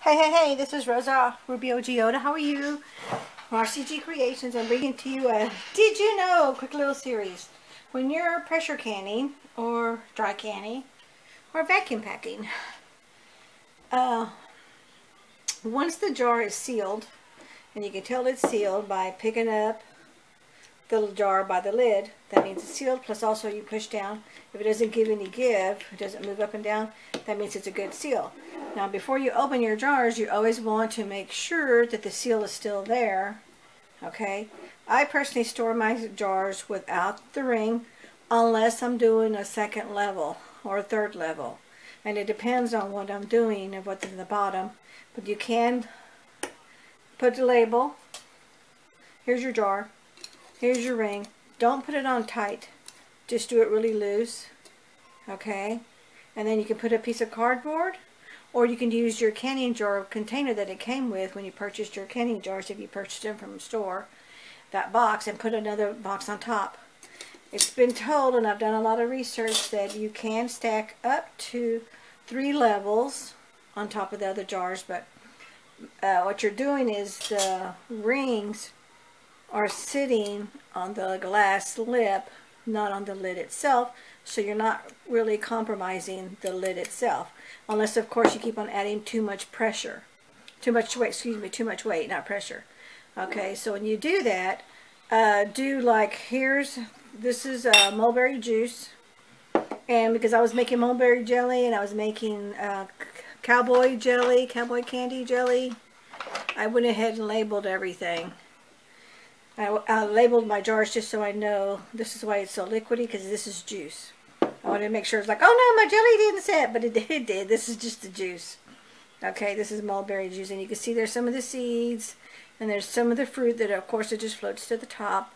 Hey, this is Rosa Rubio Giota. How are you? From RCG Creations. I'm bringing to you a Did You Know? Quick little series. When you're pressure canning, or dry canning, or vacuum packing, once the jar is sealed, and you can tell it's sealed by picking up the jar by the lid, that means it's sealed, plus also you push down. If it doesn't give any give, it doesn't move up and down, that means it's a good seal. Now before you open your jars, you always want to make sure that the seal is still there. Okay, I personally store my jars without the ring unless I'm doing a second level or a third level, and it depends on what I'm doing and what's in the bottom. But you can put the label. Here's your jar. Here's your ring. Don't put it on tight. Just do it really loose. Okay? And then you can put a piece of cardboard, or you can use your canning jar container that it came with when you purchased your canning jars, if you purchased them from a store, that box, and put another box on top. It's been told, and I've done a lot of research, that you can stack up to 3 levels on top of the other jars, but what you're doing is the rings are sitting on the glass lip, not on the lid itself, so you're not really compromising the lid itself, unless of course you keep on adding too much pressure, too much weight, not pressure. Okay, so when you do that, do like, this is mulberry juice, and because I was making mulberry jelly and I was making cowboy candy jelly, I went ahead and labeled everything. I labeled my jars just so I know this is why it's so liquidy, because this is juice. I wanted to make sure it's like, oh no, my jelly didn't set, but it did. This is just the juice. Okay, this is mulberry juice, and you can see there's some of the seeds, and there's some of the fruit that, of course, it just floats to the top.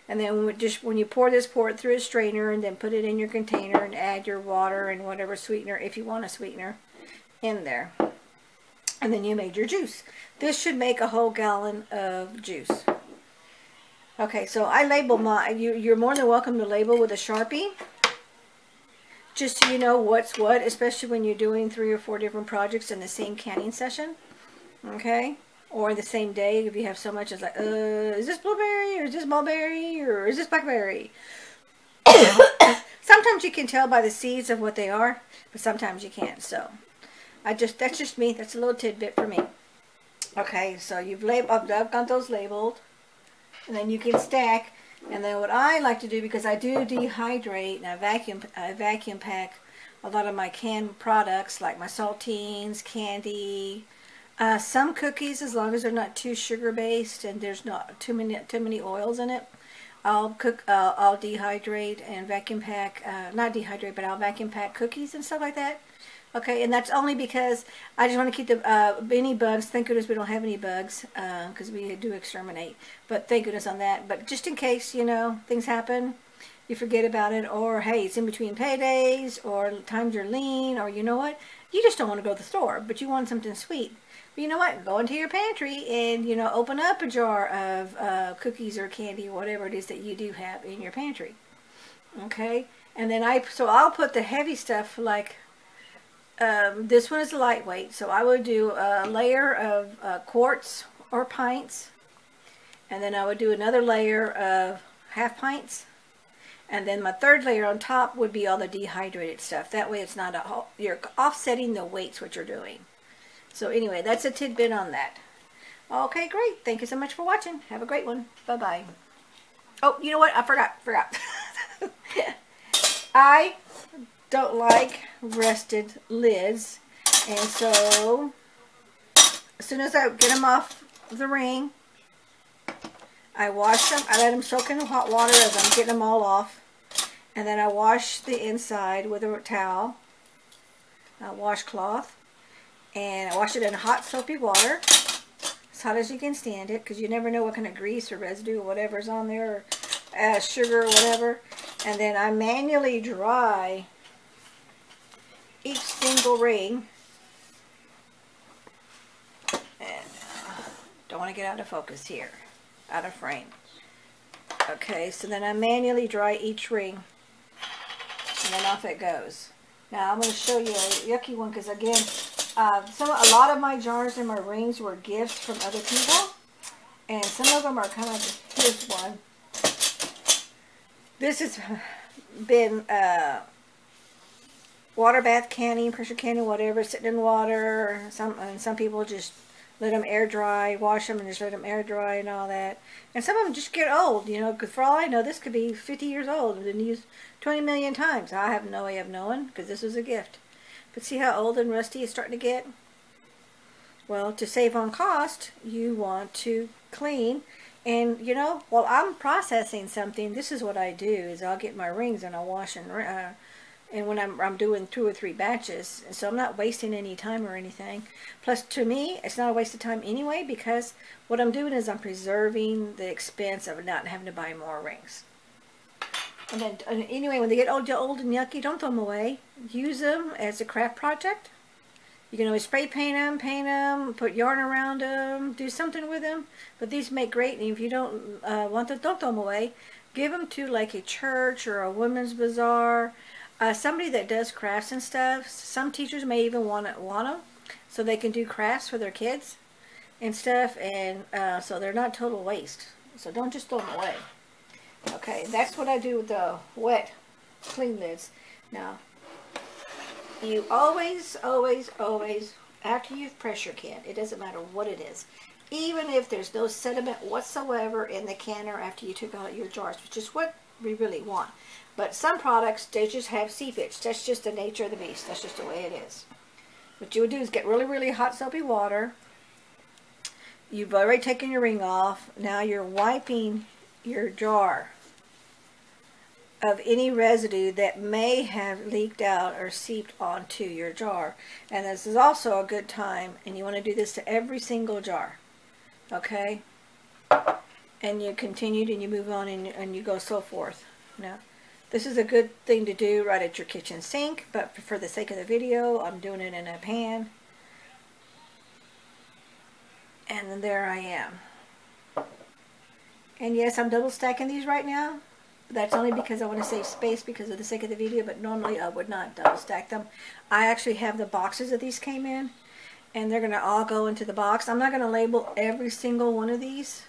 And then when you pour this, pour it through a strainer, and then put it in your container, and add your water and whatever sweetener, if you want a sweetener, in there. And then you made your juice. This should make a whole gallon of juice. Okay, so I label you're more than welcome to label with a Sharpie, just so you know what's what, especially when you're doing 3 or 4 different projects in the same canning session, okay? Or the same day, if you have so much, it's like, is this blueberry, or is this mulberry, or is this blackberry? Sometimes you can tell by the seeds of what they are, but sometimes you can't, so that's just me. That's a little tidbit for me. Okay, so I've got those labeled. And then you can stack, and then what I like to do, because I do dehydrate and I vacuum pack a lot of my canned products, like my saltines, candy, some cookies, as long as they're not too sugar based and there's not too many oils in it. I'll dehydrate and vacuum pack, not dehydrate, but I'll vacuum pack cookies and stuff like that. Okay, and that's only because I just want to keep the any bugs. Thank goodness we don't have any bugs, because we do exterminate. But thank goodness on that. But just in case, you know, things happen, you forget about it, or hey, it's in between paydays, or times you're lean, or you know what, you just don't want to go to the store, but you want something sweet. But you know what, go into your pantry and, you know, open up a jar of cookies or candy or whatever it is that you do have in your pantry. Okay, and then I'll put the heavy stuff, like this one is lightweight, so I would do a layer of quarts or pints, and then I would do another layer of half pints, and then my third layer on top would be all the dehydrated stuff. That way it's not you're offsetting the weights what you're doing. So anyway, that's a tidbit on that. Okay, great. Thank you so much for watching. Have a great one. Bye-bye. Oh, you know what? I forgot. I don't like rested lids, and so as soon as I get them off the ring, I wash them. I let them soak in hot water as I'm getting them all off, and then I wash the inside with a towel, a washcloth, and I wash it in hot soapy water, as hot as you can stand it, because you never know what kind of grease or residue or whatever's on there, or sugar or whatever. And then I manually dry each single ring, and don't want to get out of focus here, out of frame. Okay, so then I manually dry each ring, and then off it goes. Now I'm going to show you a yucky one, because again, A lot of my jars and my rings were gifts from other people. And some of them are kind of, here's one. This has been water bath canning, pressure canning, whatever, sitting in water. Some people just let them air dry, wash them and just let them air dry and all that. And some of them just get old, you know, because for all I know, this could be 50 years old and been used 20 million times. I have no way of knowing because this was a gift. But see how old and rusty it's starting to get? Well, to save on cost, you want to clean. And, you know, while I'm processing something, this is what I do, is I'll get my rings and I'll wash and when I'm doing 2 or 3 batches, so I'm not wasting any time or anything. Plus, to me, it's not a waste of time anyway, because what I'm doing is I'm preserving the expense of not having to buy more rings. And then, anyway, when they get old and yucky, don't throw them away. Use them as a craft project. You can always spray paint them, put yarn around them, do something with them. But these make great, and if you don't want them, don't throw them away. Give them to like a church or a women's bazaar. Somebody that does crafts and stuff. Some teachers may even want them so they can do crafts for their kids and stuff, and so they're not total waste. So don't just throw them away. Okay, that's what I do with the wet clean lids. Now, you always, after you've pressure canned, it doesn't matter what it is, even if there's no sediment whatsoever in the canner after you took out your jars, which is what we really want. But some products, they just have seepage. That's just the nature of the beast. That's just the way it is. What you would do is get really, really hot soapy water. You've already taken your ring off. Now you're wiping your jar of any residue that may have leaked out or seeped onto your jar. And this is also a good time, and you want to do this to every single jar. Okay? And you continue and you move on and you go so forth. Now, this is a good thing to do right at your kitchen sink, but for the sake of the video, I'm doing it in a pan. And then there I am. And yes, I'm double stacking these right now. That's only because I want to save space because of the sake of the video, but normally I would not double stack them. I actually have the boxes that these came in, and they're going to all go into the box. I'm not going to label every single one of these.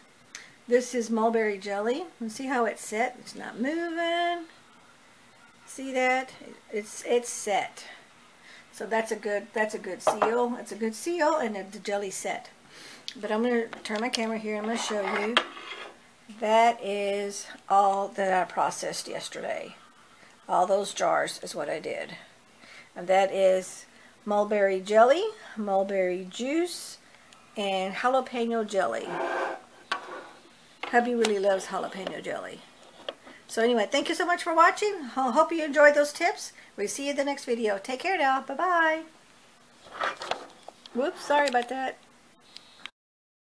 This is mulberry jelly. And see how it's set? It's not moving. See that? It's set. So that's a good seal. It's a good seal, and the jelly's set. But I'm going to turn my camera here. I'm going to show you. That is all that I processed yesterday. All those jars is what I did. And that is mulberry jelly, mulberry juice, and jalapeno jelly. Hubby really loves jalapeno jelly. So anyway, thank you so much for watching. I hope you enjoyed those tips. We'll see you in the next video. Take care now. Bye-bye. Whoops, sorry about that.